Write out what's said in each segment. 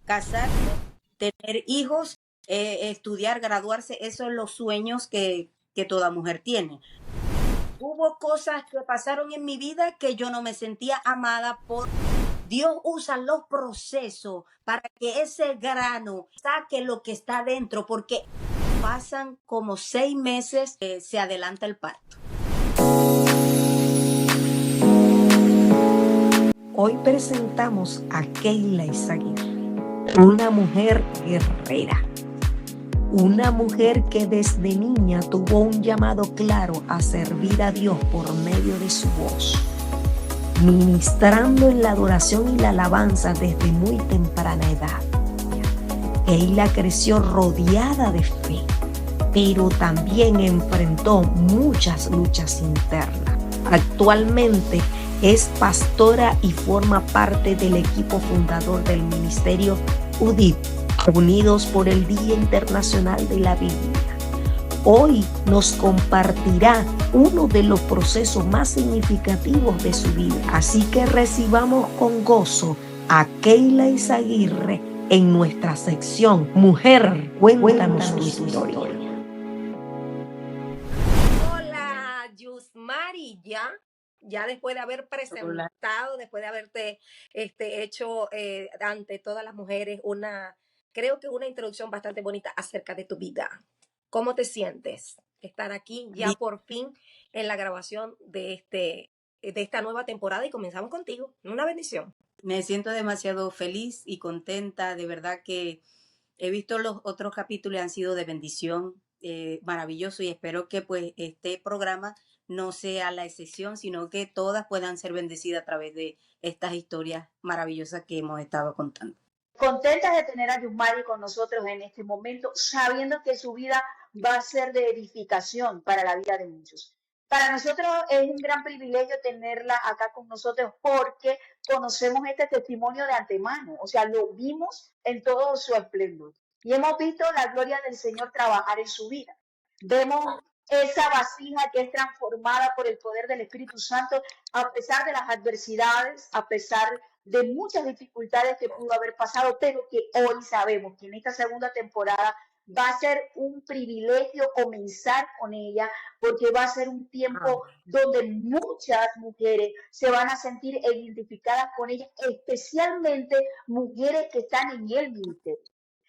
casarse, tener hijos, estudiar, graduarse, esos son los sueños que toda mujer tiene. Hubo cosas que pasaron en mi vida que yo no me sentía amada por Dios. Usa los procesos para que ese grano saque lo que está dentro, porque pasan como 6 meses, se adelanta el parto. Hoy presentamos a Keila Izaguirre, una mujer guerrera, una mujer que desde niña tuvo un llamado claro a servir a Dios por medio de su voz, ministrando en la adoración y la alabanza desde muy temprana edad. Keila creció rodeada de fe, pero también enfrentó muchas luchas internas. Actualmente es pastora y forma parte del equipo fundador del ministerio UDIP, Unidos por el Día Internacional de la Biblia. Hoy nos compartirá uno de los procesos más significativos de su vida. Así que recibamos con gozo a Keila Izaguirre en nuestra sección Mujer, cuéntanos tu historia. Hola, Yusmari, ya después de haber presentado, después de haberte hecho ante todas las mujeres creo que una introducción bastante bonita acerca de tu vida. ¿Cómo te sientes estar aquí ya por fin en la grabación de esta nueva temporada y comenzamos contigo? Una bendición. Me siento demasiado feliz y contenta, de verdad que he visto los otros capítulos y han sido de bendición, maravilloso, y espero que pues este programa no sea la excepción, sino que todas puedan ser bendecidas a través de estas historias maravillosas que hemos estado contando. Contentas de tener a Yusmari con nosotros en este momento, sabiendo que su vida va a ser de edificación para la vida de muchos. Para nosotros es un gran privilegio tenerla acá con nosotros porque conocemos este testimonio de antemano, o sea, lo vimos en todo su esplendor y hemos visto la gloria del Señor trabajar en su vida. Vemos esa vasija que es transformada por el poder del Espíritu Santo a pesar de las adversidades, a pesar de muchas dificultades que pudo haber pasado, pero que hoy sabemos que en esta segunda temporada va a ser un privilegio comenzar con ella, porque va a ser un tiempo donde muchas mujeres se van a sentir identificadas con ella, especialmente mujeres que están en el ministerio.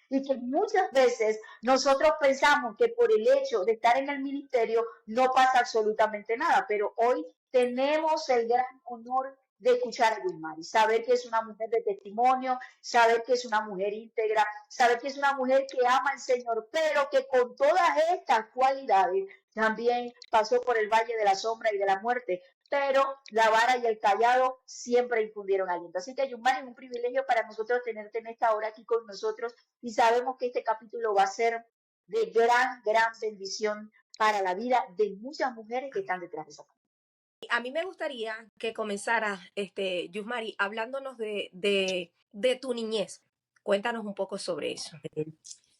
Y que muchas veces nosotros pensamos que por el hecho de estar en el ministerio no pasa absolutamente nada, pero hoy tenemos el gran honor de escuchar a Yusmari, saber que es una mujer de testimonio, saber que es una mujer íntegra, saber que es una mujer que ama al Señor, pero que con todas estas cualidades también pasó por el valle de la sombra y de la muerte, pero la vara y el callado siempre infundieron aliento. Así que, Yusmari, es un privilegio para nosotros tenerte en esta hora aquí con nosotros y sabemos que este capítulo va a ser de gran bendición para la vida de muchas mujeres que están detrás de esa página. A mí me gustaría que comenzara, Yusmari, hablándonos de tu niñez. Cuéntanos un poco sobre eso.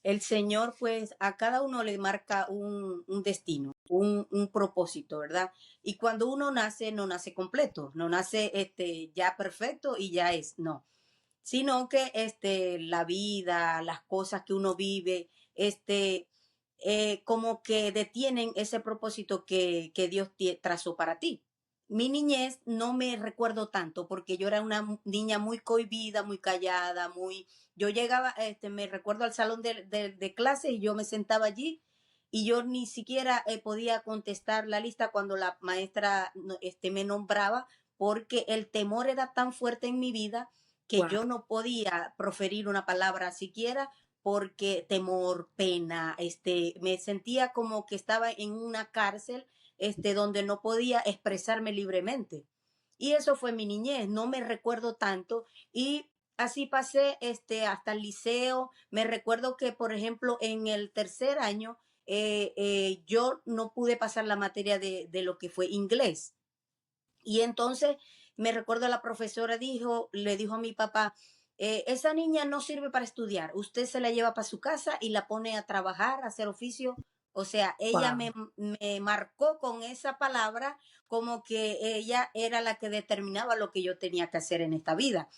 El Señor, pues, a cada uno le marca un destino, un propósito, ¿verdad? Y cuando uno nace, no nace completo, no nace ya perfecto y ya es, no. Sino que la vida, las cosas que uno vive, como que detienen ese propósito que Dios trazó para ti. Mi niñez no me recuerdo tanto porque yo era una niña muy cohibida, muy callada, yo llegaba, me recuerdo al salón de clase y yo me sentaba allí y yo ni siquiera podía contestar la lista cuando la maestra me nombraba, porque el temor era tan fuerte en mi vida que yo no podía proferir una palabra siquiera, porque temor, pena, me sentía como que estaba en una cárcel, donde no podía expresarme libremente. Y eso fue mi niñez, no me recuerdo tanto. Y así pasé hasta el liceo. Me recuerdo que, por ejemplo, en el tercer año, yo no pude pasar la materia de lo que fue inglés. Y entonces me recuerdo la profesora le dijo a mi papá, esa niña no sirve para estudiar, usted se la lleva para su casa y la pone a trabajar, a hacer oficio. O sea, ella me marcó con esa palabra como que ella era la que determinaba lo que yo tenía que hacer en esta vida.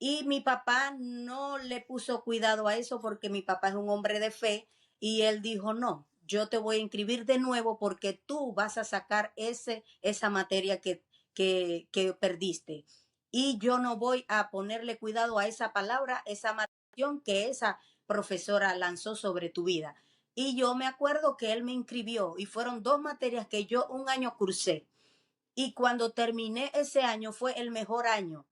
Y mi papá no le puso cuidado a eso porque mi papá es un hombre de fe y él dijo, no, yo te voy a inscribir de nuevo porque tú vas a sacar esa materia que perdiste. Y yo no voy a ponerle cuidado a esa palabra, esa maldición que esa profesora lanzó sobre tu vida. Y yo me acuerdo que él me inscribió y fueron 2 materias que yo un año cursé. Y cuando terminé ese año fue el mejor año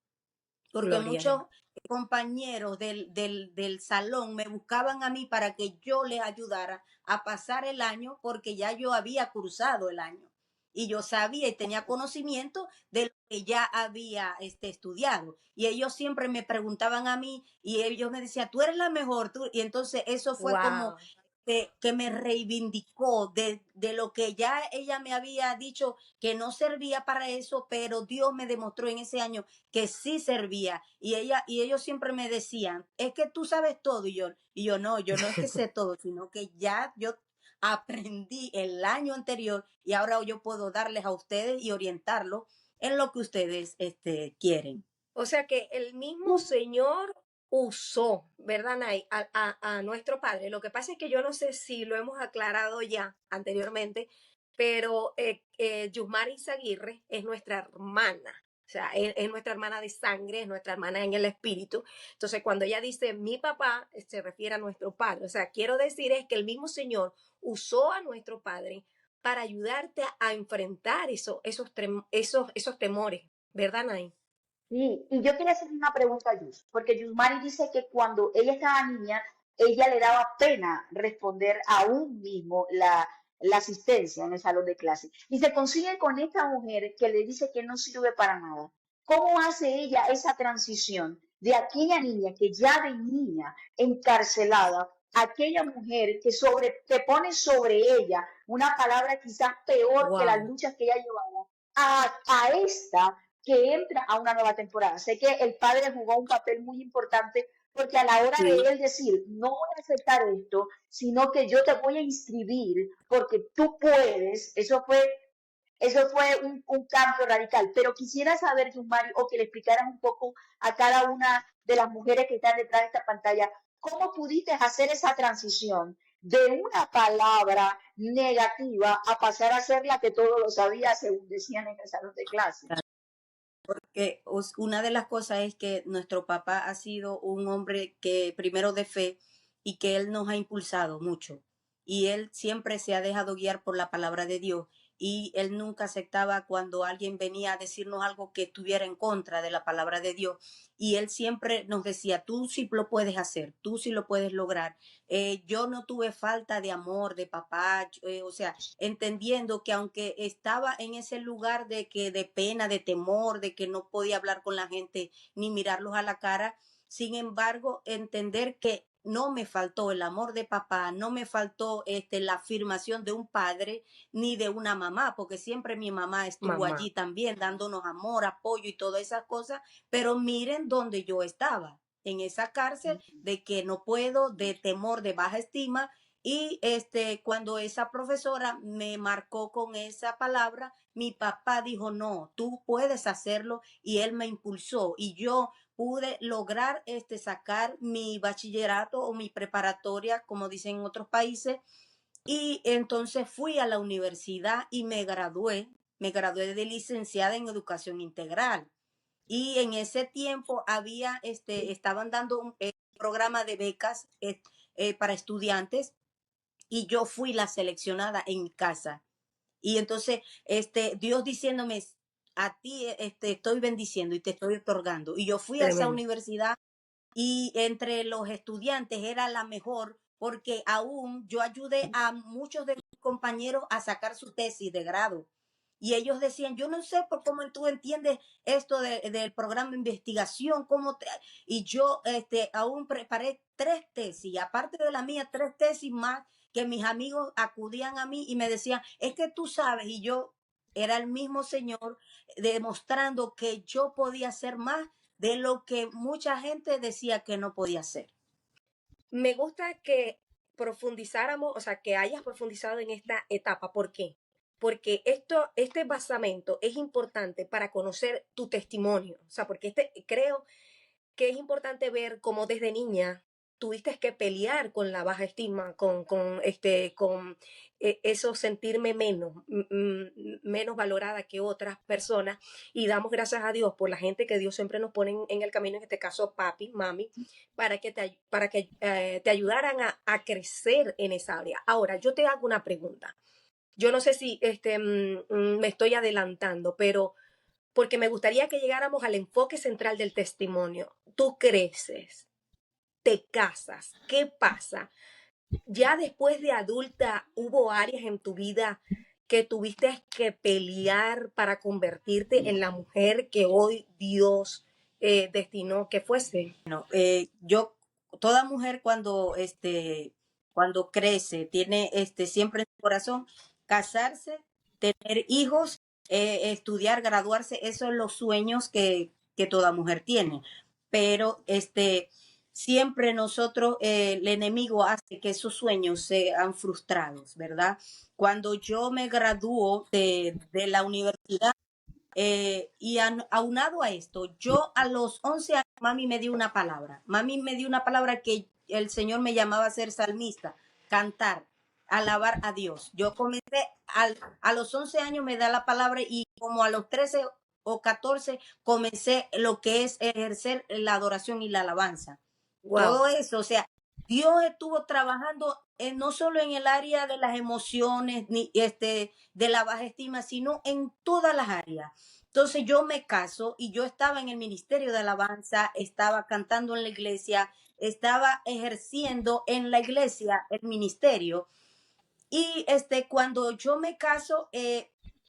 porque Gloria a Dios. muchos compañeros del salón me buscaban a mí para que yo les ayudara a pasar el año porque ya yo había cursado el año y yo sabía y tenía conocimiento de lo que ya había estudiado. Y ellos siempre me preguntaban a mí y ellos me decían, tú eres la mejor, tú. Y entonces eso fue como Wow. que me reivindicó de lo que ya ella me había dicho que no servía para eso, pero Dios me demostró en ese año que sí servía. Y ellos siempre me decían, es que tú sabes todo. Y yo no es que sé todo, sino que ya yo aprendí el año anterior y ahora yo puedo darles a ustedes y orientarlos en lo que ustedes quieren. O sea que el mismo Señor usó, ¿verdad, Nay? A nuestro Padre. Lo que pasa es que yo no sé si lo hemos aclarado ya anteriormente, pero Yusmari Izaguirre es nuestra hermana. O sea, es nuestra hermana de sangre, es nuestra hermana en el espíritu. Entonces, cuando ella dice mi papá, se refiere a nuestro padre. O sea, quiero decir es que el mismo Señor usó a nuestro padre para ayudarte a enfrentar esos temores, ¿verdad, Nay? Sí, y yo quería hacer una pregunta a Yus, porque Yusmari dice que cuando ella estaba niña, ella le daba pena responder aún mismo la asistencia en el salón de clase. Y se consigue con esta mujer que le dice que no sirve para nada. ¿Cómo hace ella esa transición de aquella niña que ya de niña encarcelada, aquella mujer que pone sobre ella una palabra quizás peor que las Wow. luchas que ella llevaba, a esta que entra a una nueva temporada? Sé que el padre jugó un papel muy importante porque a la hora de Sí. él decir, no voy a aceptar esto, sino que yo te voy a inscribir porque tú puedes, eso fue un cambio radical. Pero quisiera saber, Yumari, o que le explicaras un poco a cada una de las mujeres que están detrás de esta pantalla, ¿cómo pudiste hacer esa transición de una palabra negativa a pasar a ser la que todo lo sabía, según decían en el salón de clase? Que una de las cosas es que nuestro papá ha sido un hombre que primero de fe y que él nos ha impulsado mucho y él siempre se ha dejado guiar por la palabra de Dios y él nunca aceptaba cuando alguien venía a decirnos algo que estuviera en contra de la palabra de Dios y él siempre nos decía, tú sí lo puedes hacer, tú sí lo puedes lograr. Yo no tuve falta de amor de papá, o sea, entendiendo que aunque estaba en ese lugar de pena, de temor, de que no podía hablar con la gente ni mirarlos a la cara, sin embargo, entender que no me faltó el amor de papá, no me faltó la afirmación de un padre ni de una mamá, porque siempre mi mamá estuvo Mamá. allí también dándonos amor, apoyo y todas esas cosas, pero miren dónde yo estaba, en esa cárcel de que no puedo, de temor, de baja estima, y cuando esa profesora me marcó con esa palabra, mi papá dijo, no, tú puedes hacerlo y él me impulsó y yo pude lograr sacar mi bachillerato o mi preparatoria, como dicen en otros países, y entonces fui a la universidad y me gradué de licenciada en educación integral. Y en ese tiempo estaban dando un programa de becas para estudiantes y yo fui la seleccionada en mi casa. Y entonces, Dios diciéndome, a ti estoy bendiciendo y te estoy otorgando. Y yo fui a esa Tremendo. universidad y entre los estudiantes era la mejor porque aún yo ayudé a muchos de mis compañeros a sacar su tesis de grado. Y ellos decían, yo no sé por cómo tú entiendes esto del programa de investigación, y yo aún preparé 3 tesis, y aparte de la mía, 3 tesis más que mis amigos acudían a mí y me decían, es que tú sabes, y yo era el mismo Señor demostrando que yo podía hacer más de lo que mucha gente decía que no podía hacer. Me gusta que profundizáramos, o sea, que hayas profundizado en esta etapa. ¿Por qué? Porque este basamento es importante para conocer tu testimonio. O sea, porque creo que es importante ver cómo desde niña tuviste que pelear con la baja estima, con eso sentirme menos valorada que otras personas. Y damos gracias a Dios por la gente que Dios siempre nos pone en el camino, en este caso papi, mami, para que te ayudaran a crecer en esa área. Ahora, yo te hago una pregunta. Yo no sé si me estoy adelantando, pero porque me gustaría que llegáramos al enfoque central del testimonio. Tú creces, te casas, ¿qué pasa? Ya después de adulta, ¿hubo áreas en tu vida que tuviste que pelear para convertirte en la mujer que hoy Dios destinó que fuese? Bueno, yo, toda mujer cuando crece, tiene siempre en su corazón casarse, tener hijos, estudiar, graduarse, esos son los sueños que toda mujer tiene. Pero siempre nosotros, el enemigo hace que esos sueños sean frustrados, ¿verdad? Cuando yo me graduó de la universidad, y aunado a esto, yo a los 11 años, mami me dio una palabra. Mami me dio una palabra que el Señor me llamaba a ser salmista, cantar, alabar a Dios. Yo comencé, a los 11 años me da la palabra y como a los 13 o 14 comencé lo que es ejercer la adoración y la alabanza. Wow. Todo eso, o sea, Dios estuvo trabajando no solo en el área de las emociones, ni de la baja estima, sino en todas las áreas. Entonces yo me caso y yo estaba en el ministerio de alabanza, estaba cantando en la iglesia, estaba ejerciendo en la iglesia el ministerio. Y cuando yo me caso,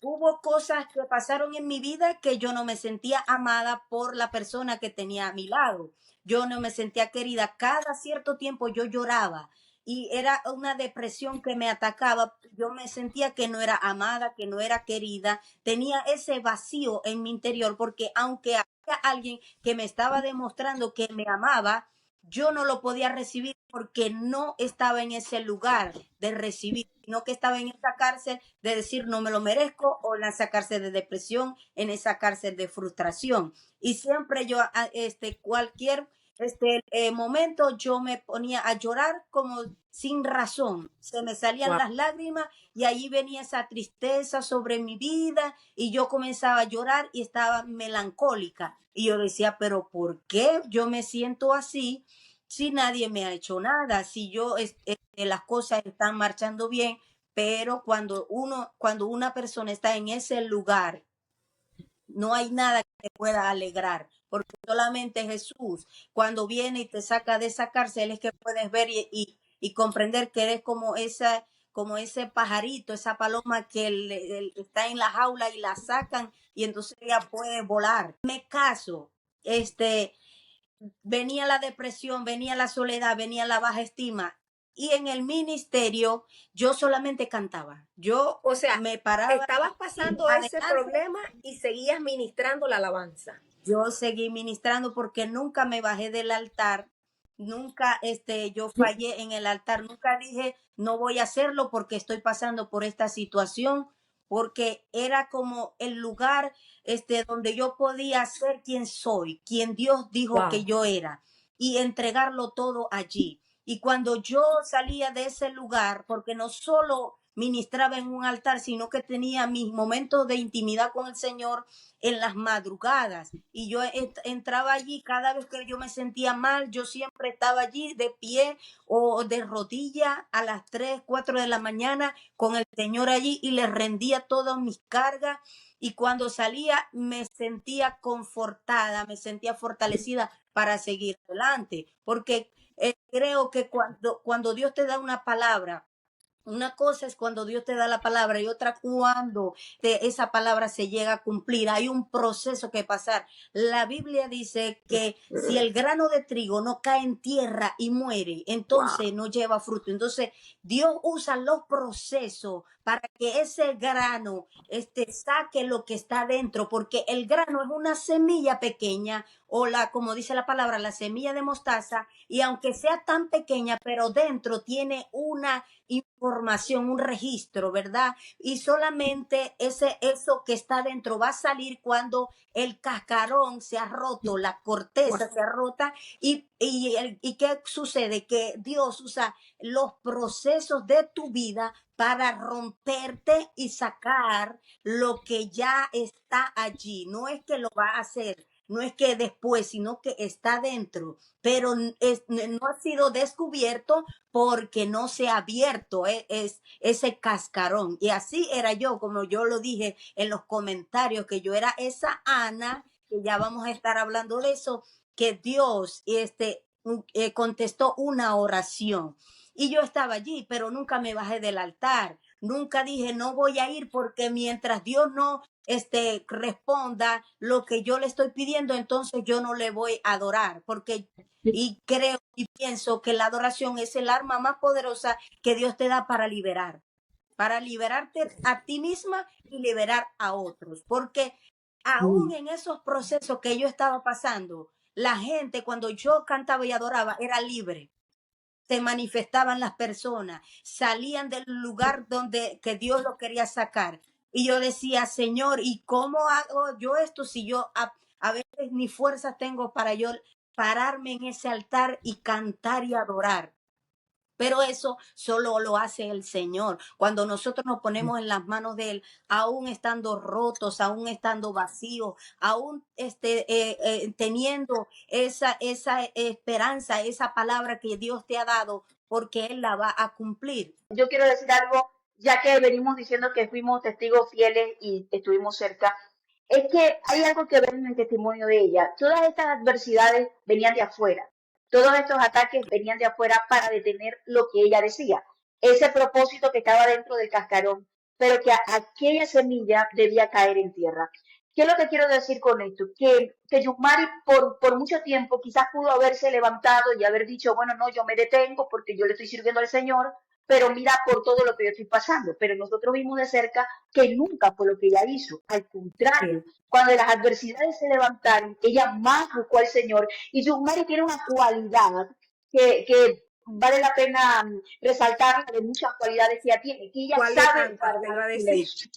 hubo cosas que pasaron en mi vida que yo no me sentía amada por la persona que tenía a mi lado. Yo no me sentía querida. Cada cierto tiempo yo lloraba y era una depresión que me atacaba. Yo me sentía que no era amada, que no era querida. Tenía ese vacío en mi interior porque aunque había alguien que me estaba demostrando que me amaba, yo no lo podía recibir porque no estaba en ese lugar de recibir, sino que estaba en esa cárcel de decir no me lo merezco, o en esa cárcel de depresión, en esa cárcel de frustración. Y siempre yo, cualquier momento, yo me ponía a llorar como sin razón. Se me salían Wow. las lágrimas y allí venía esa tristeza sobre mi vida y yo comenzaba a llorar y estaba melancólica. Y yo decía, pero ¿por qué yo me siento así si nadie me ha hecho nada? Si yo, las cosas están marchando bien, pero cuando una persona está en ese lugar, no hay nada que te pueda alegrar, porque solamente Jesús, cuando viene y te saca de esa cárcel, es que puedes ver y comprender que eres como ese pajarito, esa paloma que está en la jaula y la sacan y entonces ella puede volar. Me caso, venía la depresión, venía la soledad, venía la baja estima. Y en el ministerio yo solamente cantaba. Yo O sea, me paraba estabas pasando ese adelante. problema y seguías ministrando la alabanza. Yo seguí ministrando porque nunca me bajé del altar. Nunca yo fallé en el altar. Nunca dije no voy a hacerlo porque estoy pasando por esta situación. Porque era como el lugar donde yo podía ser quien soy, quien Dios dijo que Wow. yo era, y entregarlo todo allí. Y cuando yo salía de ese lugar, porque no solo ministraba en un altar, sino que tenía mis momentos de intimidad con el Señor en las madrugadas. Y yo entraba allí cada vez que yo me sentía mal, yo siempre estaba allí de pie o de rodilla a las 3, 4 de la mañana con el Señor allí y le rendía todas mis cargas. Y cuando salía me sentía confortada, me sentía fortalecida para seguir adelante, porque creo que cuando Dios te da una palabra, una cosa es cuando Dios te da la palabra y otra cuando esa palabra se llega a cumplir. Hay un proceso que pasar. La Biblia dice que si el grano de trigo no cae en tierra y muere, entonces no lleva fruto. Entonces Dios usa los procesos para que ese grano saque lo que está dentro, porque el grano es una semilla pequeña o como dice la palabra, la semilla de mostaza, y aunque sea tan pequeña, pero dentro tiene una información, un registro, ¿verdad? Y solamente eso que está dentro va a salir cuando el cascarón se ha roto, la corteza se ha rota. ¿Y qué sucede? Que Dios usa los procesos de tu vida para romperte y sacar lo que ya está allí. No es que lo va a hacer, no es que después, sino que está dentro, pero no ha sido descubierto porque no se ha abierto es ese cascarón. Y así era yo, como yo lo dije en los comentarios, que yo era esa Ana, que ya vamos a estar hablando de eso, que Dios contestó una oración. Y yo estaba allí, pero nunca me bajé del altar. Nunca dije, no voy a ir porque mientras Dios no responda lo que yo le estoy pidiendo, entonces yo no le voy a adorar, porque y creo y pienso que la adoración es el arma más poderosa que Dios te da para liberarte a ti misma y liberar a otros, porque aún en esos procesos que yo estaba pasando, la gente cuando yo cantaba y adoraba era libre. Se manifestaban las personas, salían del lugar donde que Dios lo quería sacar. Y yo decía, Señor, ¿y cómo hago yo esto si yo a veces ni fuerzas tengo para yo pararme en ese altar y cantar y adorar? Pero eso solo lo hace el Señor. Cuando nosotros nos ponemos en las manos de Él, aún estando rotos, aún estando vacíos, aún teniendo esa esperanza, esa palabra que Dios te ha dado, porque Él la va a cumplir. Yo quiero decir algo, ya que venimos diciendo que fuimos testigos fieles y estuvimos cerca, es que hay algo que ver en el testimonio de ella. Todas estas adversidades venían de afuera. Todos estos ataques venían de afuera para detener lo que ella decía. Ese propósito que estaba dentro del cascarón, pero que aquella semilla debía caer en tierra. ¿Qué es lo que quiero decir con esto? Que Yusmari por mucho tiempo quizás pudo haberse levantado y haber dicho, bueno, no, yo me detengo porque yo le estoy sirviendo al Señor, pero mira por todo lo que yo estoy pasando. Pero nosotros vimos de cerca que nunca fue lo que ella hizo. Al contrario, cuando las adversidades se levantaron, ella más buscó al Señor. Y Yusmari tiene una cualidad que vale la pena resaltar de muchas cualidades que ella tiene, que ella sabe guardar silencio.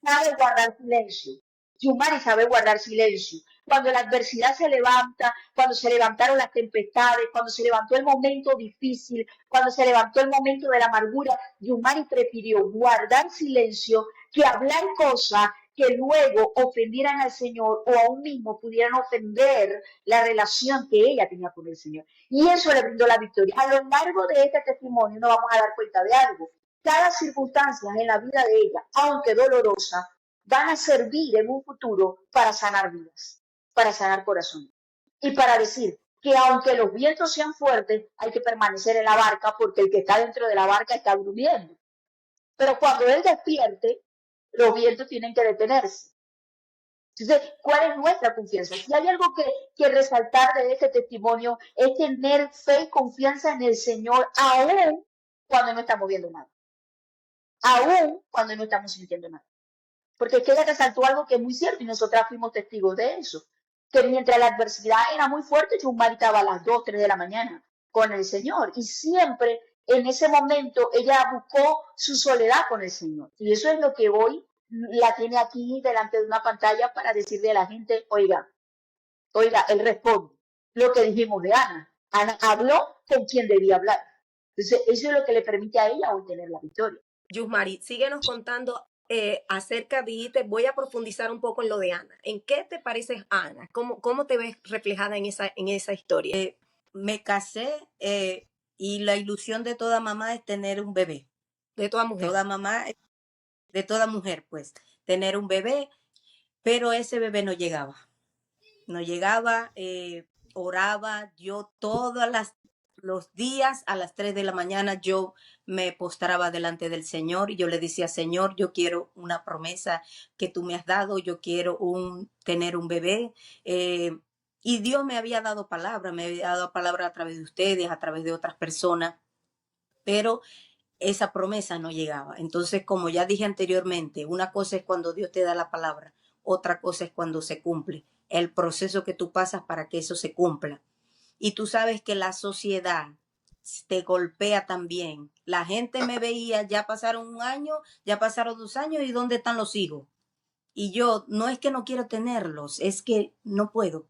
Sabe guardar silencio. Yusmari sabe guardar silencio. Cuando la adversidad se levanta, cuando se levantaron las tempestades, cuando se levantó el momento difícil, cuando se levantó el momento de la amargura, Yusmari prefirió guardar silencio que hablar cosas que luego ofendieran al Señor o aún mismo pudieran ofender la relación que ella tenía con el Señor. Y eso le brindó la victoria. A lo largo de este testimonio nos vamos a dar cuenta de algo. Cada circunstancia en la vida de ella, aunque dolorosa, van a servir en un futuro para sanar vidas, para sanar corazones y para decir que aunque los vientos sean fuertes, hay que permanecer en la barca porque el que está dentro de la barca está durmiendo. Pero cuando él despierte, los vientos tienen que detenerse. Entonces, ¿cuál es nuestra confianza? Si hay algo que resaltar de este testimonio, es tener fe y confianza en el Señor, aún cuando no estamos viendo nada. Aún cuando no estamos sintiendo nada. Porque es que ella resaltó algo que es muy cierto y nosotras fuimos testigos de eso. Que mientras la adversidad era muy fuerte, Yusmari estaba a las 2, 3 de la mañana con el Señor. Y siempre en ese momento ella buscó su soledad con el Señor. Y eso es lo que hoy la tiene aquí delante de una pantalla para decirle a la gente, oiga, él responde lo que dijimos de Ana. Ana habló con quien debía hablar. Entonces, eso es lo que le permite a ella hoy tener la victoria. Yusmari, síguenos contando acerca, dijiste, voy a profundizar un poco en lo de Ana. ¿En qué te pareces Ana? ¿Cómo te ves reflejada en esa historia? Me casé y la ilusión de toda mamá es tener un bebé. De toda mujer. Toda mamá, de toda mujer, pues, tener un bebé, pero ese bebé no llegaba. No llegaba, oraba, yo los días a las 3 de la mañana yo me postraba delante del Señor y yo le decía, Señor, yo quiero una promesa que tú me has dado, yo quiero tener un bebé. Y Dios me había dado palabra a través de ustedes, a través de otras personas, pero esa promesa no llegaba. Entonces, como ya dije anteriormente, una cosa es cuando Dios te da la palabra, otra cosa es cuando se cumple, el proceso que tú pasas para que eso se cumpla. Y tú sabes que la sociedad te golpea también. La gente me veía, ya pasaron un año, ya pasaron 2 años, ¿y dónde están los hijos? Y yo, no es que no quiero tenerlos, es que no puedo,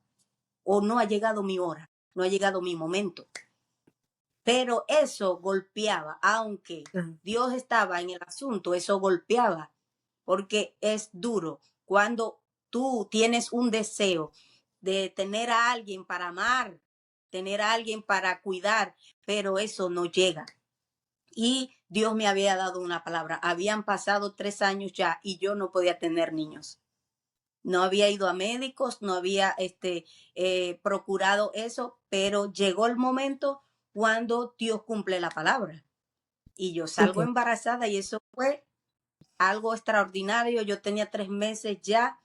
o no ha llegado mi hora, no ha llegado mi momento. Pero eso golpeaba, aunque Dios estaba en el asunto, eso golpeaba, porque es duro cuando tú tienes un deseo de tener a alguien para amar, tener a alguien para cuidar, pero eso no llega. Y Dios me había dado una palabra. Habían pasado 3 años ya y yo no podía tener niños. No había ido a médicos, no había procurado eso, pero llegó el momento cuando Dios cumple la palabra. Y yo salgo Ok. embarazada y eso fue algo extraordinario. Yo tenía 3 meses ya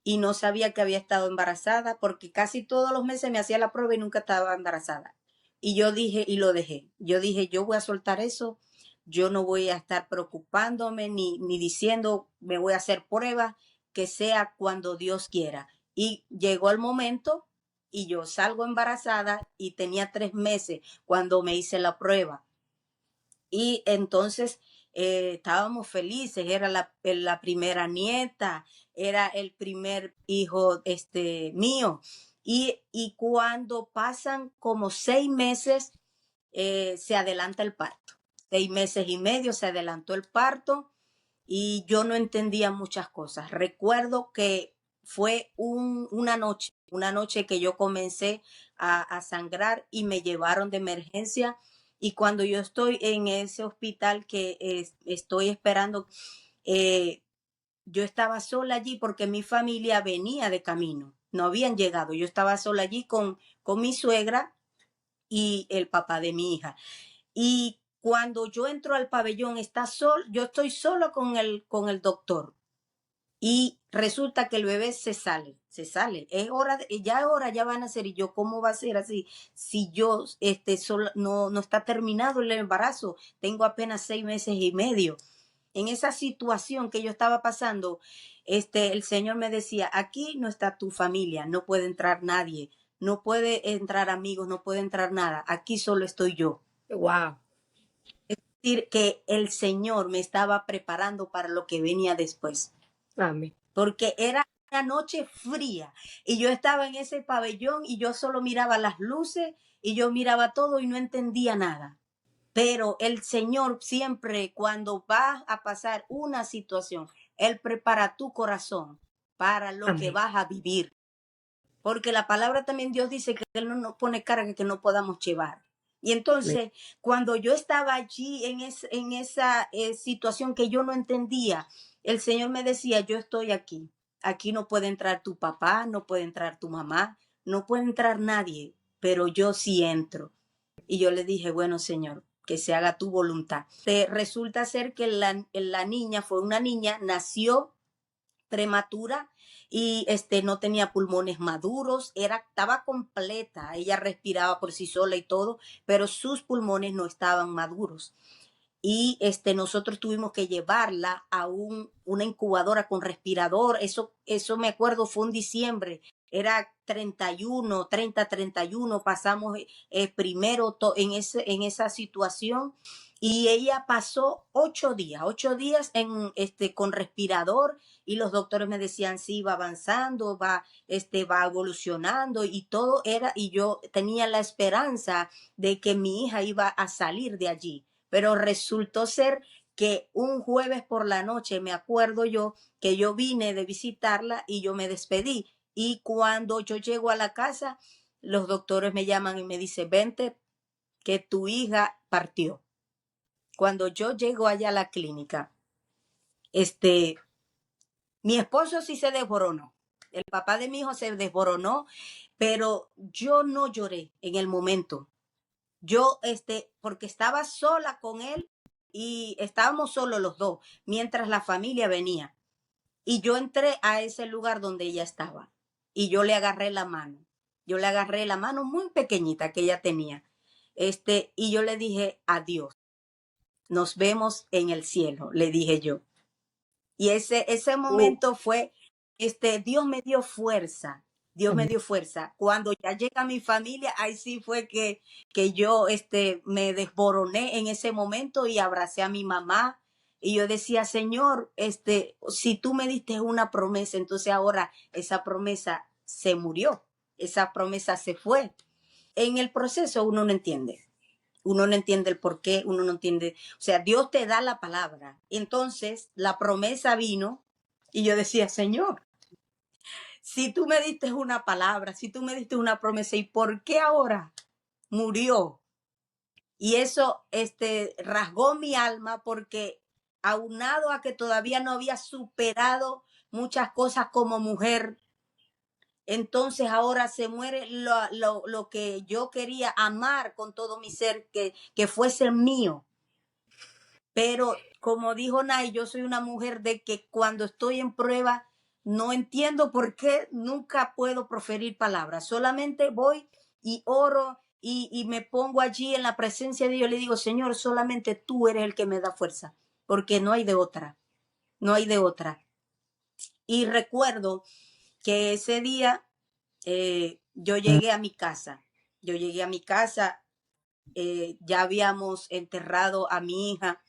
y no sabía que había estado embarazada porque casi todos los meses me hacía la prueba y nunca estaba embarazada. Y yo dije, y lo dejé. Yo dije, yo voy a soltar eso. Yo no voy a estar preocupándome ni diciendo, me voy a hacer pruebas, que sea cuando Dios quiera. Y llegó el momento y yo salgo embarazada y tenía 3 meses cuando me hice la prueba. Y entonces estábamos felices, era la primera nieta, era el primer hijo mío. Y cuando pasan como 6 meses, se adelanta el parto. 6 meses y medio se adelantó el parto y yo no entendía muchas cosas. Recuerdo que fue una noche que yo comencé a sangrar y me llevaron de emergencia. Y cuando yo estoy en ese hospital que estoy esperando, eh, yo estaba sola allí porque mi familia venía de camino, no habían llegado. Yo estaba sola allí con mi suegra y el papá de mi hija. Y cuando yo entro al pabellón, yo estoy solo con el doctor. Y resulta que el bebé se sale. Ya es hora, ya van a ser. Y yo, ¿cómo va a ser así? Si yo no está terminado el embarazo, tengo apenas 6 meses y medio. En esa situación que yo estaba pasando, el Señor me decía, aquí no está tu familia, no puede entrar nadie, no puede entrar amigos, no puede entrar nada, aquí solo estoy yo. Wow. Es decir, que el Señor me estaba preparando para lo que venía después, Amén. porque era una noche fría y yo estaba en ese pabellón y yo solo miraba las luces y yo miraba todo y no entendía nada. Pero el Señor siempre, cuando va a pasar una situación, Él prepara tu corazón para lo que Amén. vas a vivir. Porque la palabra también Dios dice que Él no nos pone carga que no podamos llevar. Y Amén. entonces, cuando yo estaba allí en esa situación que yo no entendía, el Señor me decía, yo estoy aquí. Aquí no puede entrar tu papá, no puede entrar tu mamá, no puede entrar nadie, pero yo sí entro. Y yo le dije, bueno, Señor, que se haga tu voluntad. Resulta ser que la niña fue una niña, nació prematura y no tenía pulmones maduros, estaba completa, ella respiraba por sí sola y todo, pero sus pulmones no estaban maduros. Y nosotros tuvimos que llevarla a una incubadora con respirador. Eso me acuerdo, fue un diciembre, era 31, pasamos primero en esa situación y ella pasó 8 días con respirador y los doctores me decían, sí, va avanzando, va evolucionando y todo era, y yo tenía la esperanza de que mi hija iba a salir de allí. Pero resultó ser que un jueves por la noche, me acuerdo yo, que yo vine de visitarla y yo me despedí. Y cuando yo llego a la casa, los doctores me llaman y me dicen, vente, que tu hija partió. Cuando yo llego allá a la clínica, mi esposo sí se desboronó. El papá de mi hijo se desboronó, pero yo no lloré en el momento. Yo, porque estaba sola con él y estábamos solos los dos, mientras la familia venía. Y yo entré a ese lugar donde ella estaba y yo le agarré la mano. Yo le agarré la mano muy pequeñita que ella tenía. Y yo le dije, adiós, nos vemos en el cielo, le dije yo. Y ese momento fue, Dios me dio fuerza Dios me Amén. dio fuerza. Cuando ya llega mi familia, ahí sí fue que yo me desboroné en ese momento y abracé a mi mamá. Y yo decía, Señor, si tú me diste una promesa, entonces ahora esa promesa se murió, esa promesa se fue. En el proceso uno no entiende el por qué, uno no entiende, o sea, Dios te da la palabra. Entonces la promesa vino y yo decía, Señor, si tú me diste una palabra, si tú me diste una promesa, ¿y por qué ahora murió? Y eso rasgó mi alma porque aunado a que todavía no había superado muchas cosas como mujer, entonces ahora se muere lo que yo quería amar con todo mi ser, que fuese mío. Pero como dijo Nay, yo soy una mujer de que cuando estoy en prueba no entiendo por qué nunca puedo proferir palabras. Solamente voy y oro y me pongo allí en la presencia de Dios. Le digo, Señor, solamente tú eres el que me da fuerza, porque no hay de otra, no hay de otra. Y recuerdo que ese día yo llegué a mi casa. Yo llegué a mi casa, ya habíamos enterrado a mi hija.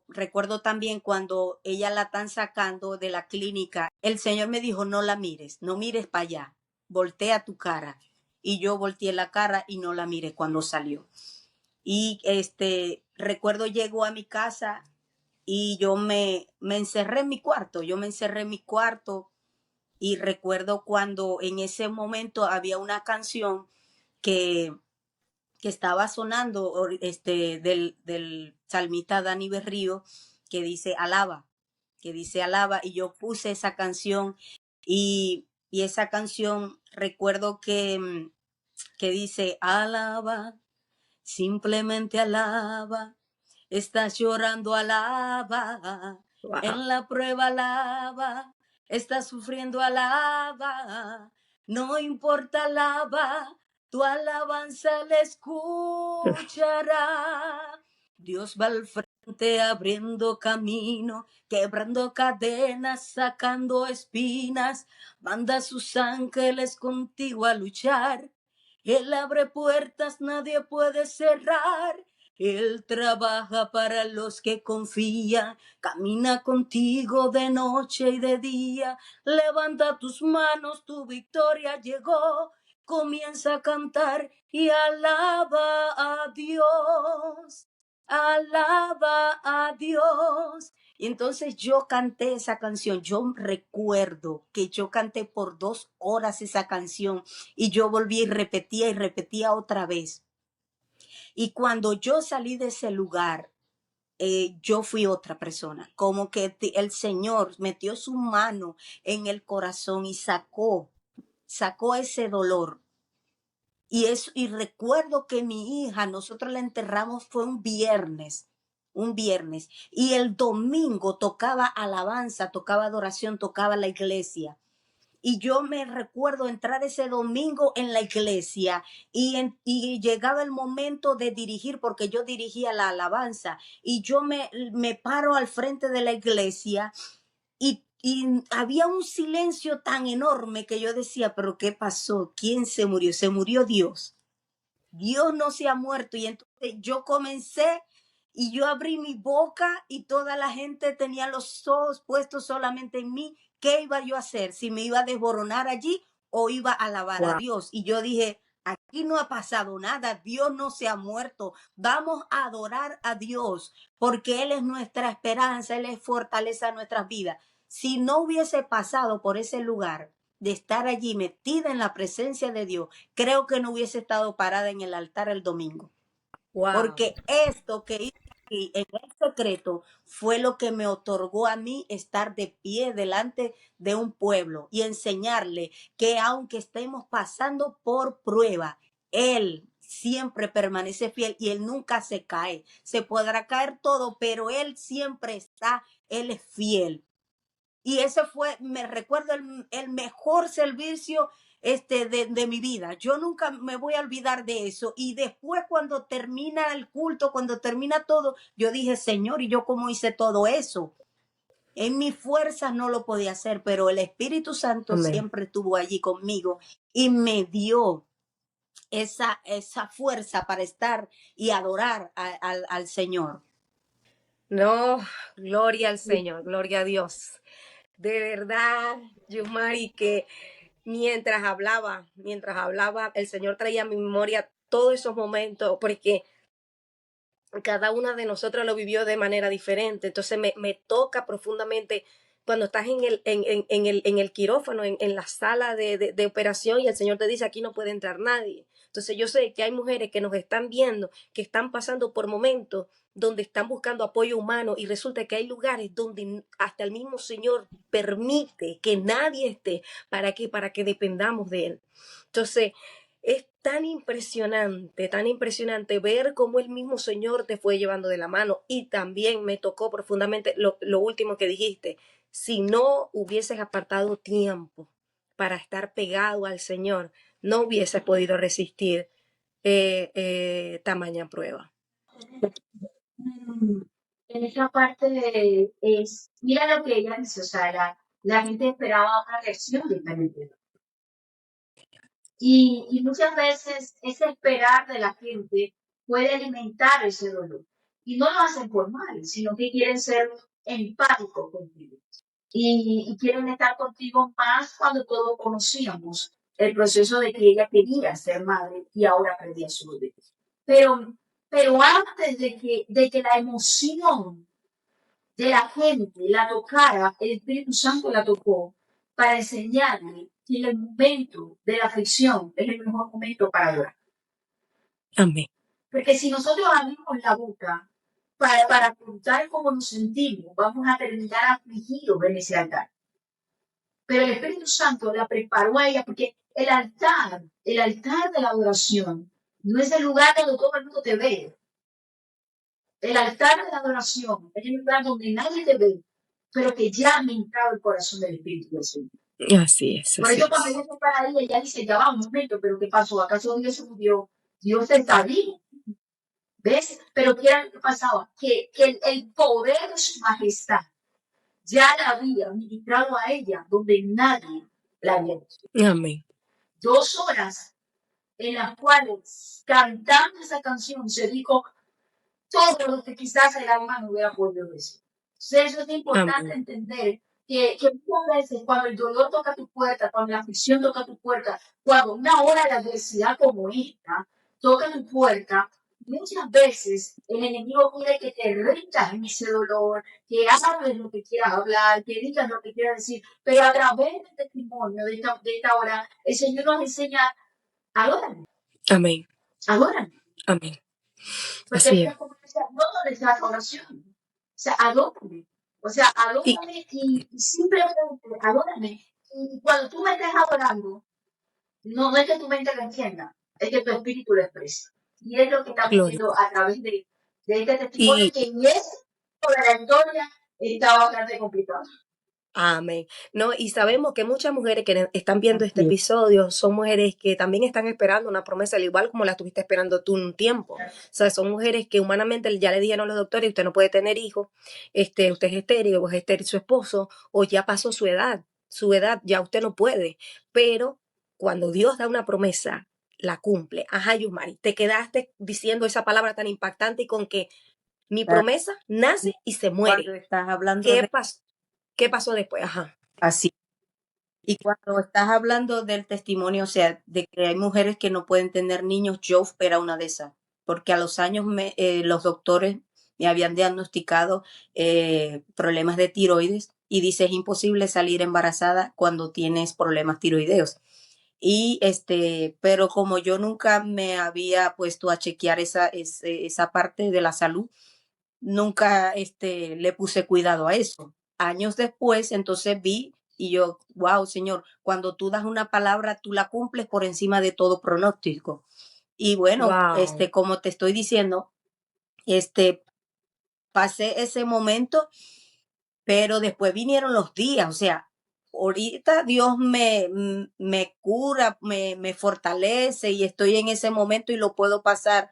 Recuerdo también cuando ella la están sacando de la clínica, el Señor me dijo, no la mires, no mires para allá, voltea tu cara. Y yo volteé la cara y no la miré cuando salió. Y recuerdo llegó a mi casa y yo me encerré en mi cuarto, y recuerdo cuando en ese momento había una canción que estaba sonando del salmista Dani Berrío que dice alaba, y yo puse esa canción y esa canción recuerdo que dice alaba, simplemente alaba, estás llorando, alaba, Wow. en la prueba alaba, estás sufriendo, alaba, no importa, alaba, tu alabanza le escuchará. Dios va al frente abriendo camino, quebrando cadenas, sacando espinas, manda a sus ángeles contigo a luchar. Él abre puertas, nadie puede cerrar. Él trabaja para los que confían, camina contigo de noche y de día. Levanta tus manos, tu victoria llegó. Comienza a cantar y alaba a Dios. Alaba a Dios. Y entonces yo canté esa canción. Yo recuerdo que yo canté por 2 horas esa canción y yo volví y repetía otra vez. Y cuando yo salí de ese lugar, yo fui otra persona, como que el Señor metió su mano en el corazón y sacó ese dolor. Y recuerdo que mi hija, nosotros la enterramos, fue un viernes, y el domingo tocaba alabanza, tocaba adoración, tocaba la iglesia. Y yo me recuerdo entrar ese domingo en la iglesia y llegaba el momento de dirigir, porque yo dirigía la alabanza, y yo me paro al frente de la iglesia y había un silencio tan enorme que yo decía, pero ¿qué pasó? ¿Quién se murió? Se murió Dios. Dios no se ha muerto. Y entonces yo comencé y yo abrí mi boca y toda la gente tenía los ojos puestos solamente en mí. ¿Qué iba yo a hacer? Si me iba a desboronar allí o iba a alabar a Wow. Dios. Y yo dije, aquí no ha pasado nada, Dios no se ha muerto. Vamos a adorar a Dios porque Él es nuestra esperanza, Él es fortaleza de nuestras vidas. Si no hubiese pasado por ese lugar de estar allí metida en la presencia de Dios, creo que no hubiese estado parada en el altar el domingo. Wow. Porque esto que hice aquí en el secreto fue lo que me otorgó a mí estar de pie delante de un pueblo y enseñarle que aunque estemos pasando por prueba, Él siempre permanece fiel y Él nunca se cae. Se podrá caer todo, pero Él siempre está, Él es fiel. Y ese fue, me recuerdo, el mejor servicio de mi vida. Yo nunca me voy a olvidar de eso. Y después cuando termina el culto, cuando termina todo, yo dije, Señor, ¿y yo cómo hice todo eso? En mis fuerzas no lo podía hacer, pero el Espíritu Santo Amén. siempre estuvo allí conmigo y me dio esa fuerza para estar y adorar al Señor. No, gloria al Señor, gloria a Dios. De verdad, Yumari, que mientras hablaba, el Señor traía a mi memoria todos esos momentos, porque cada una de nosotros lo vivió de manera diferente. Entonces me toca profundamente cuando estás en el quirófano, en la sala de operación, y el Señor te dice, aquí no puede entrar nadie. Entonces yo sé que hay mujeres que nos están viendo, que están pasando por momentos donde están buscando apoyo humano, y resulta que hay lugares donde hasta el mismo Señor permite que nadie esté. ¿Para qué? Para que dependamos de Él. Entonces, es tan impresionante ver cómo el mismo Señor te fue llevando de la mano. Y también me tocó profundamente lo último que dijiste. Si no hubieses apartado tiempo para estar pegado al Señor, no hubieses podido resistir tamaña prueba. En esa parte mira lo que ella dice, o sea, la gente esperaba una reacción diferente. Y muchas veces ese esperar de la gente puede alimentar ese dolor. Y no lo hacen por mal, sino que quieren ser empáticos contigo. Y quieren estar contigo más cuando todos conocíamos el proceso de que ella quería ser madre y ahora perdía su bebé. Pero antes de que la emoción de la gente la tocara, el Espíritu Santo la tocó para enseñarle que en el momento de la aflicción es el mejor momento para adorar. Amén. Porque si nosotros abrimos la boca para contar cómo nos sentimos, vamos a terminar afligidos en ese altar. Pero el Espíritu Santo la preparó a ella porque el altar de la adoración, no es el lugar donde todo el mundo te ve. El altar de la adoración es el lugar donde nadie te ve, pero que ya ha entrado el corazón del Espíritu del Señor. Así es. Por eso cuando ella se para ahí, ella dice, ya va un momento, pero ¿qué pasó? ¿Acaso Dios se murió? Dios está vivo. ¿Ves? Pero ¿qué era lo que pasaba? Que el poder de su majestad ya la había ministrado a ella donde nadie la había visto. Amén. 2 horas en las cuales cantando esa canción se dijo todo lo que quizás el alma no hubiera podido decir. Entonces, eso es importante entender que muchas veces cuando el dolor toca tu puerta, cuando la aflicción toca tu puerta, cuando una hora de adversidad como esta toca tu puerta, muchas veces el enemigo quiere que te rindas en ese dolor, que hables lo que quieras hablar, que digas lo que quieras decir, pero a través del testimonio de esta hora, el Señor nos enseña, adórame. Amén. Adórame. Amén. Porque Así es. no donde está la oración. O sea, adórame. O sea, adórame y simplemente adórame. Y cuando tú me estés adorando, no es que tu mente lo entienda, es que tu espíritu lo expresa. Y es lo que estamos viendo a través de este testimonio, que en ese de la historia está bastante complicado. Amén. No, y sabemos que muchas mujeres que están viendo este episodio son mujeres que también están esperando una promesa, al igual como la estuviste esperando tú un tiempo. O sea, son mujeres que humanamente ya le dijeron los doctores, usted no puede tener hijos, usted es estéril, o es estéril su esposo, o ya pasó su edad, ya usted no puede. Pero cuando Dios da una promesa, la cumple. Ajá, Yusmari, te quedaste diciendo esa palabra tan impactante y con que mi promesa nace y se muere. Cuando estás hablando ¿Qué pasó después? Ajá. Así. Y cuando estás hablando del testimonio, o sea, de que hay mujeres que no pueden tener niños, yo era una de esas, porque a los años los doctores me habían diagnosticado problemas de tiroides y dice, es imposible salir embarazada cuando tienes problemas tiroideos. Y pero como yo nunca me había puesto a chequear esa parte de la salud, nunca le puse cuidado a eso. Años después, entonces vi y yo, wow, Señor, cuando tú das una palabra, tú la cumples por encima de todo pronóstico. Y bueno, Wow. como te estoy diciendo, pasé ese momento, pero después vinieron los días, o sea, ahorita Dios me cura, me fortalece y estoy en ese momento y lo puedo pasar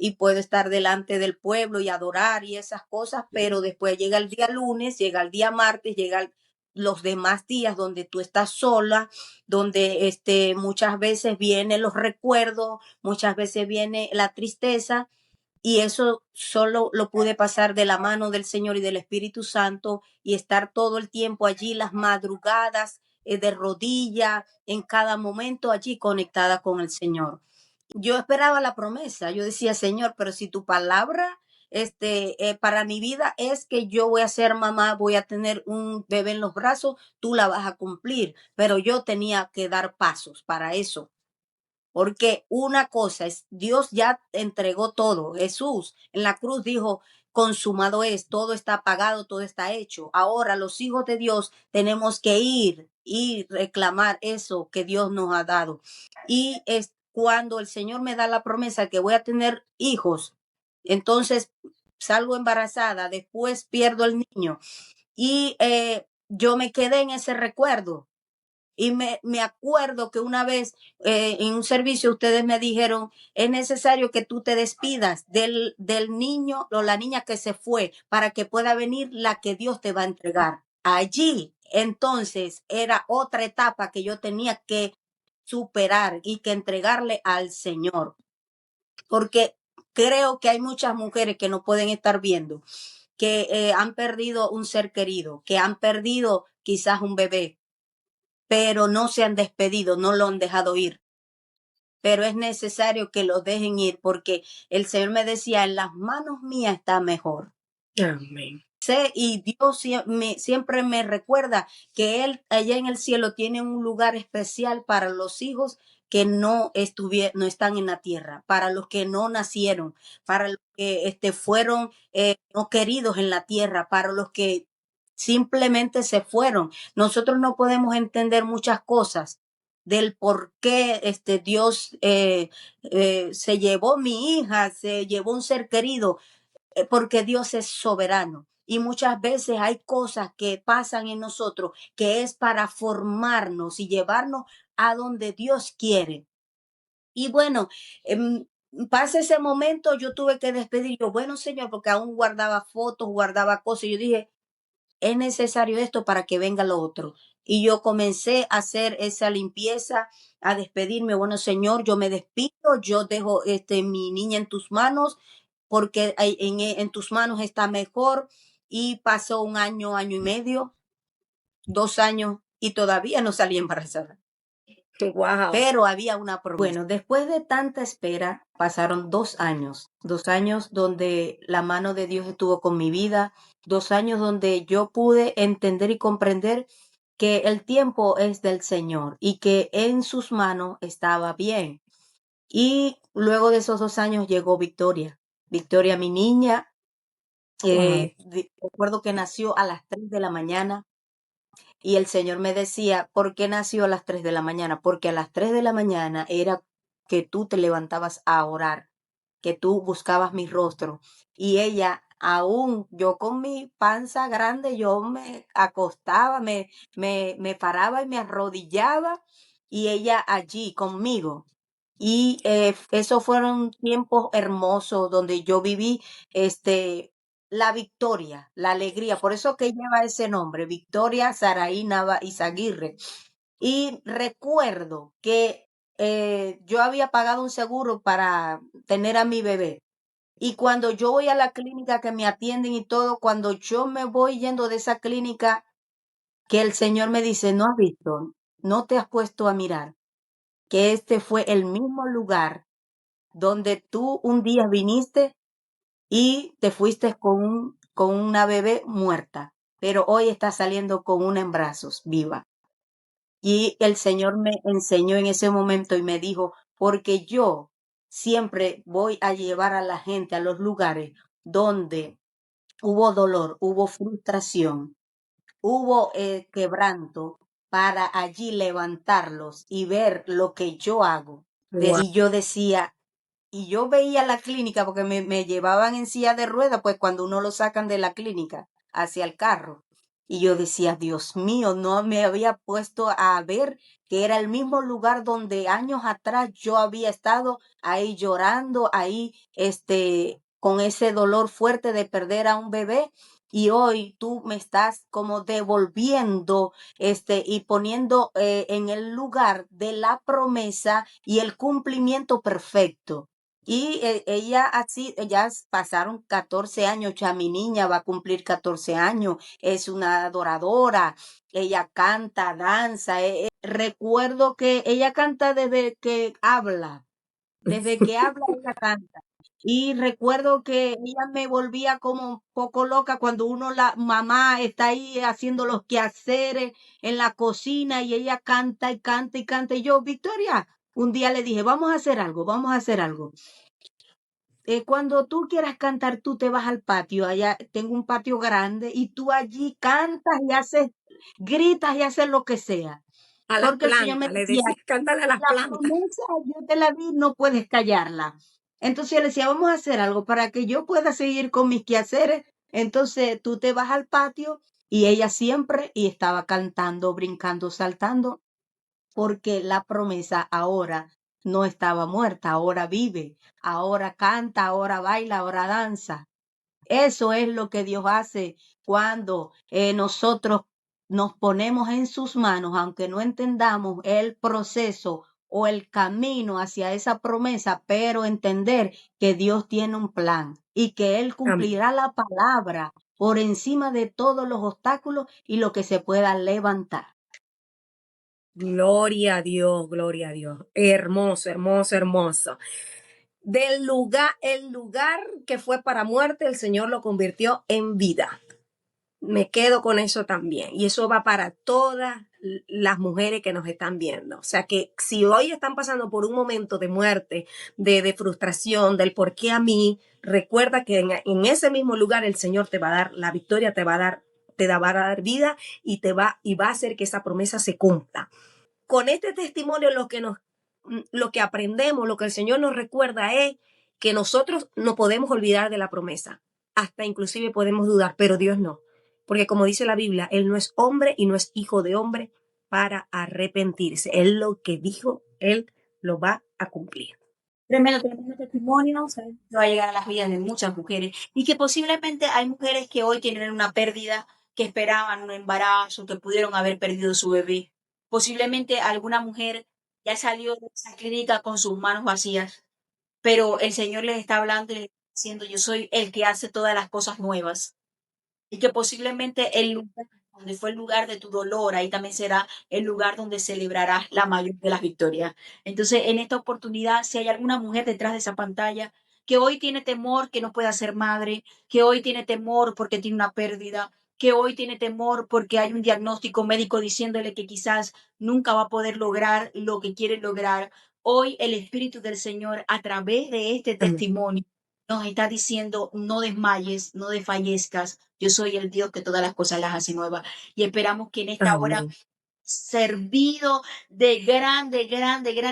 y puedo estar delante del pueblo y adorar y esas cosas, pero después llega el día lunes, llega el día martes, los demás días donde tú estás sola, donde muchas veces vienen los recuerdos, muchas veces viene la tristeza, y eso solo lo pude pasar de la mano del Señor y del Espíritu Santo y estar todo el tiempo allí, las madrugadas, de rodilla, en cada momento allí conectada con el Señor. Yo esperaba la promesa, yo decía, Señor, pero si tu palabra para mi vida es que yo voy a ser mamá, voy a tener un bebé en los brazos, tú la vas a cumplir, pero yo tenía que dar pasos para eso. Porque una cosa es, Dios ya entregó todo. Jesús en la cruz dijo, consumado es, todo está pagado, todo está hecho. Ahora los hijos de Dios tenemos que ir y reclamar eso que Dios nos ha dado. Y es cuando el Señor me da la promesa que voy a tener hijos, entonces salgo embarazada, después pierdo el niño y yo me quedé en ese recuerdo. Y me acuerdo que una vez en un servicio ustedes me dijeron, es necesario que tú te despidas del niño o la niña que se fue para que pueda venir la que Dios te va a entregar. Allí, entonces, era otra etapa que yo tenía que superar y que entregarle al Señor. Porque creo que hay muchas mujeres que no pueden estar viendo, que han perdido un ser querido, que han perdido quizás un bebé, pero no se han despedido, no lo han dejado ir. Pero es necesario que lo dejen ir porque el Señor me decía, en las manos mías está mejor. Amén. Y Dios siempre me recuerda que Él allá en el cielo tiene un lugar especial para los hijos que no están en la tierra, para los que no nacieron, para los que fueron no queridos en la tierra, para los que simplemente se fueron. Nosotros no podemos entender muchas cosas del por qué Dios se llevó mi hija, se llevó un ser querido, porque Dios es soberano. Y muchas veces hay cosas que pasan en nosotros que es para formarnos y llevarnos a donde Dios quiere. Y bueno, pasa ese momento, yo tuve que despedir. Yo, bueno, Señor, porque aún guardaba fotos, guardaba cosas. Y yo dije, es necesario esto para que venga lo otro. Y yo comencé a hacer esa limpieza, a despedirme. Bueno, Señor, yo me despido, yo dejo mi niña en tus manos, porque en tus manos está mejor. Y pasó un año, año y medio, 2 años, y todavía no salí embarazada. Wow. Pero había una promesa. Bueno, después de tanta espera, pasaron 2 años, 2 años donde la mano de Dios estuvo con mi vida, 2 años donde yo pude entender y comprender que el tiempo es del Señor y que en sus manos estaba bien. Y luego de esos 2 años llegó Victoria. Victoria, mi niña, recuerdo que nació a las 3 de la mañana. Y el Señor me decía, ¿por qué nació a las 3 de la mañana? Porque a las 3 de la mañana era que tú te levantabas a orar, que tú buscabas mi rostro. Y ella, aún yo con mi panza grande, yo me acostaba, me paraba y me arrodillaba, y ella allí conmigo. Y esos fueron tiempos hermosos donde yo viví la victoria, la alegría. Por eso que lleva ese nombre, Victoria Saraí Nava Izaguirre. Y recuerdo que yo había pagado un seguro para tener a mi bebé. Y cuando yo voy a la clínica que me atienden y todo, cuando yo me voy yendo de esa clínica, que el Señor me dice, no has visto, no te has puesto a mirar, que este fue el mismo lugar donde tú un día viniste y te fuiste con una bebé muerta, pero hoy estás saliendo con una en brazos, viva. Y el Señor me enseñó en ese momento y me dijo, porque yo siempre voy a llevar a la gente a los lugares donde hubo dolor, hubo frustración, hubo quebranto, para allí levantarlos y ver lo que yo hago. Y yo decía, y yo veía la clínica porque me llevaban en silla de ruedas, pues cuando uno lo sacan de la clínica hacia el carro. Y yo decía, Dios mío, no me había puesto a ver que era el mismo lugar donde años atrás yo había estado ahí llorando, ahí con ese dolor fuerte de perder a un bebé. Y hoy tú me estás como devolviendo y poniendo en el lugar de la promesa y el cumplimiento perfecto. Y ella así, ellas pasaron 14 años, ya mi niña va a cumplir 14 años, es una adoradora, ella canta, danza. Recuerdo que ella canta desde que habla ella canta. Y recuerdo que ella me volvía como un poco loca cuando la mamá está ahí haciendo los quehaceres en la cocina y ella canta y canta y canta. Y yo, Victoria, un día le dije, vamos a hacer algo, vamos a hacer algo. Cuando tú quieras cantar, tú te vas al patio. Allá tengo un patio grande y tú allí cantas y gritas y haces lo que sea. A las Porque el Señor me plantas, le decía, decía, cántale a las la plantas. promesa yo te la di, no puedes callarla. Entonces yo le decía, vamos a hacer algo para que yo pueda seguir con mis quehaceres. Entonces tú te vas al patio y ella siempre y estaba cantando, brincando, saltando, porque la promesa ahora no estaba muerta, ahora vive, ahora canta, ahora baila, ahora danza. Eso es lo que Dios hace cuando nosotros nos ponemos en sus manos, aunque no entendamos el proceso o el camino hacia esa promesa, pero entender que Dios tiene un plan y que Él Amén. cumplirá la palabra por encima de todos los obstáculos y lo que se pueda levantar. Gloria a Dios, gloria a Dios. Hermoso, hermoso, hermoso. El lugar que fue para muerte, el Señor lo convirtió en vida. Me quedo con eso también. Y eso va para todas las mujeres que nos están viendo. O sea que si hoy están pasando por un momento de muerte, de frustración, del por qué a mí, recuerda que en ese mismo lugar el Señor te va a dar la victoria, va a dar vida y va a hacer que esa promesa se cumpla. Con este testimonio lo que aprendemos, lo que el Señor nos recuerda es que nosotros no podemos olvidar de la promesa. Hasta inclusive podemos dudar, pero Dios no. Porque como dice la Biblia, Él no es hombre y no es hijo de hombre para arrepentirse. Él lo que dijo, Él lo va a cumplir. Tremendo testimonio, ¿sabes? Que va a llegar a las vidas de muchas mujeres y que posiblemente hay mujeres que hoy tienen una pérdida, que esperaban un embarazo, que pudieron haber perdido su bebé. Posiblemente alguna mujer ya salió de esa clínica con sus manos vacías, pero el Señor les está hablando y les está diciendo, yo soy el que hace todas las cosas nuevas. Y que posiblemente el lugar donde fue el lugar de tu dolor, ahí también será el lugar donde celebrarás la mayor de las victorias. Entonces, en esta oportunidad, si hay alguna mujer detrás de esa pantalla que hoy tiene temor que no pueda ser madre, que hoy tiene temor porque tiene una pérdida, que hoy tiene temor porque hay un diagnóstico médico diciéndole que quizás nunca va a poder lograr lo que quiere lograr, hoy el Espíritu del Señor, a través de este Amén. testimonio, nos está diciendo, no desmayes, no desfallezcas, yo soy el Dios que todas las cosas las hace nuevas. Y esperamos que en esta hora Amén. servido de gran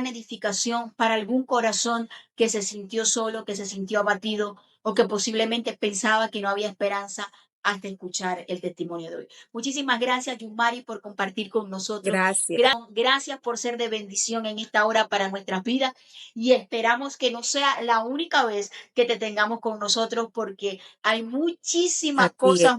edificación para algún corazón que se sintió solo, que se sintió abatido o que posiblemente pensaba que no había esperanza hasta escuchar el testimonio de hoy. Muchísimas gracias, Yumari, por compartir con nosotros. Gracias. Gracias por ser de bendición en esta hora para nuestras vidas y esperamos que no sea la única vez que te tengamos con nosotros porque hay muchísimas Así es. cosas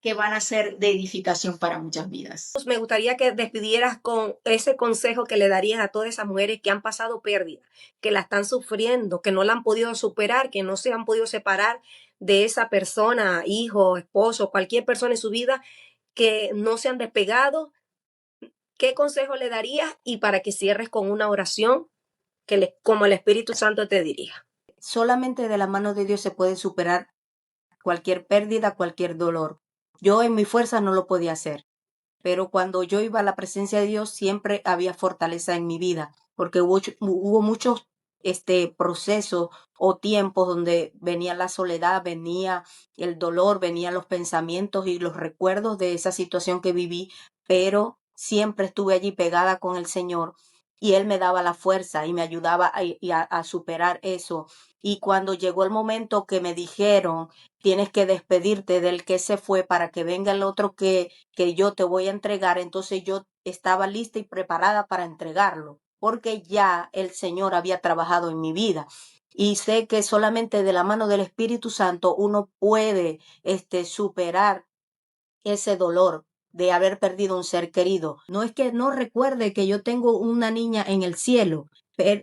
que van a ser de edificación para muchas vidas. Me gustaría que despidieras con ese consejo que le darías a todas esas mujeres que han pasado pérdida, que la están sufriendo, que no la han podido superar, que no se han podido separar de esa persona, hijo, esposo, cualquier persona en su vida, que no se han despegado. ¿Qué consejo le darías? Y para que cierres con una oración como el Espíritu Santo te dirija. Solamente de la mano de Dios se puede superar cualquier pérdida, cualquier dolor. Yo en mi fuerza no lo podía hacer, pero cuando yo iba a la presencia de Dios siempre había fortaleza en mi vida, porque hubo muchos procesos o tiempos donde venía la soledad, venía el dolor, venían los pensamientos y los recuerdos de esa situación que viví, pero siempre estuve allí pegada con el Señor y Él me daba la fuerza y me ayudaba a superar eso. Y cuando llegó el momento que me dijeron, tienes que despedirte del que se fue para que venga el otro que yo te voy a entregar, entonces yo estaba lista y preparada para entregarlo, porque ya el Señor había trabajado en mi vida. Y sé que solamente de la mano del Espíritu Santo uno puede superar ese dolor de haber perdido un ser querido. No es que no recuerde que yo tengo una niña en el cielo,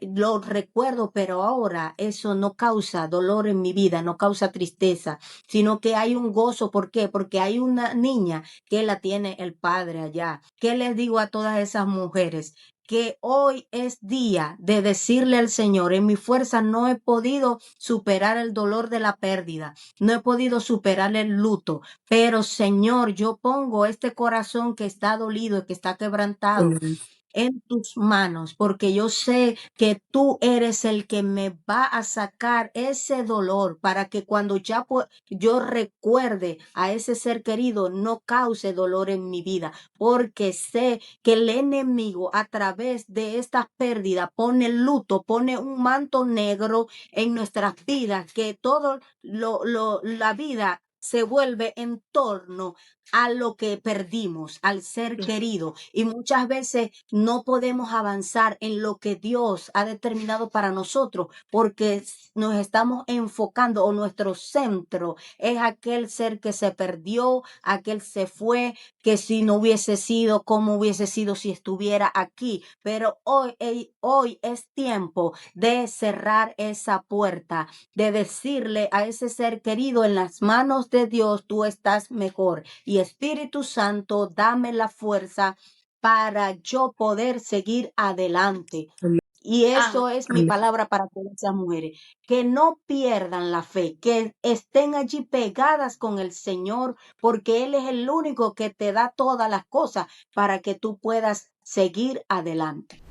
lo recuerdo, pero ahora eso no causa dolor en mi vida, no causa tristeza, sino que hay un gozo. ¿Por qué? Porque hay una niña que la tiene el Padre allá. ¿Qué les digo a todas esas mujeres? Que hoy es día de decirle al Señor, en mi fuerza no he podido superar el dolor de la pérdida, no he podido superar el luto, pero Señor, yo pongo este corazón que está dolido y que está quebrantado Amén. en tus manos, porque yo sé que tú eres el que me va a sacar ese dolor para que cuando ya yo recuerde a ese ser querido no cause dolor en mi vida, porque sé que el enemigo a través de esta pérdida pone luto, pone un manto negro en nuestras vidas, que todo la vida se vuelve en torno a lo que perdimos, al ser querido. Y muchas veces no podemos avanzar en lo que Dios ha determinado para nosotros porque nos estamos enfocando, o nuestro centro es aquel ser que se perdió, aquel se fue, que si no hubiese sido, cómo hubiese sido si estuviera aquí. Pero hoy es tiempo de cerrar esa puerta, de decirle a ese ser querido, en las manos de Dios tú estás mejor. Y Espíritu Santo, dame la fuerza para yo poder seguir adelante. Amén. Y eso es mi Amén. palabra para todas esas mujeres, que no pierdan la fe, que estén allí pegadas con el Señor, porque Él es el único que te da todas las cosas para que tú puedas seguir adelante.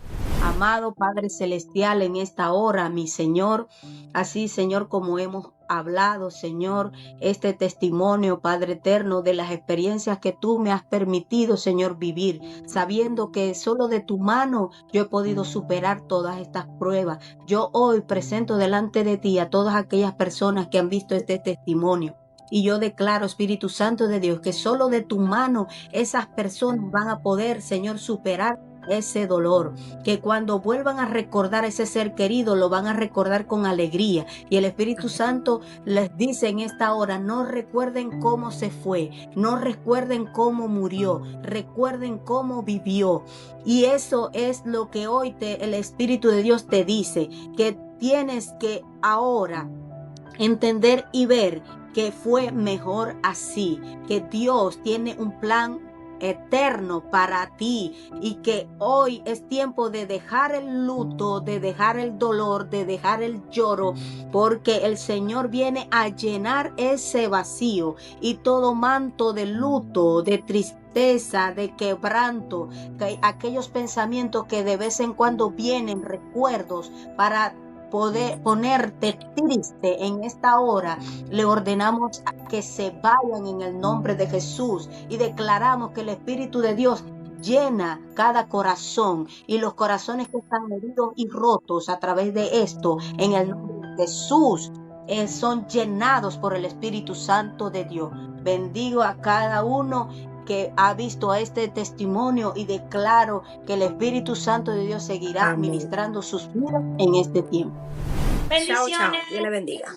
Amado Padre Celestial, en esta hora, mi Señor, así, Señor, como hemos hablado, Señor, este testimonio, Padre eterno, de las experiencias que tú me has permitido, Señor, vivir, sabiendo que solo de tu mano yo he podido superar todas estas pruebas. Yo hoy presento delante de ti a todas aquellas personas que han visto este testimonio. Y yo declaro, Espíritu Santo de Dios, que solo de tu mano esas personas van a poder, Señor, superar ese dolor, que cuando vuelvan a recordar ese ser querido, lo van a recordar con alegría. Y el Espíritu Santo les dice en esta hora, no recuerden cómo se fue, no recuerden cómo murió, recuerden cómo vivió. Y eso es lo que hoy el Espíritu de Dios te dice, que tienes que ahora entender y ver que fue mejor así, que Dios tiene un plan eterno para ti y que hoy es tiempo de dejar el luto, de dejar el dolor, de dejar el lloro, porque el Señor viene a llenar ese vacío y todo manto de luto, de tristeza, de quebranto, que aquellos pensamientos que de vez en cuando vienen, recuerdos para poder ponerte triste en esta hora, le ordenamos que se vayan en el nombre de Jesús y declaramos que el Espíritu de Dios llena cada corazón y los corazones que están heridos y rotos a través de esto, en el nombre de Jesús, son llenados por el Espíritu Santo de Dios. Bendigo a cada uno que ha visto a este testimonio y declaro que el Espíritu Santo de Dios seguirá Amén. ministrando sus vidas en este tiempo. Chao, chao. Dios le bendiga.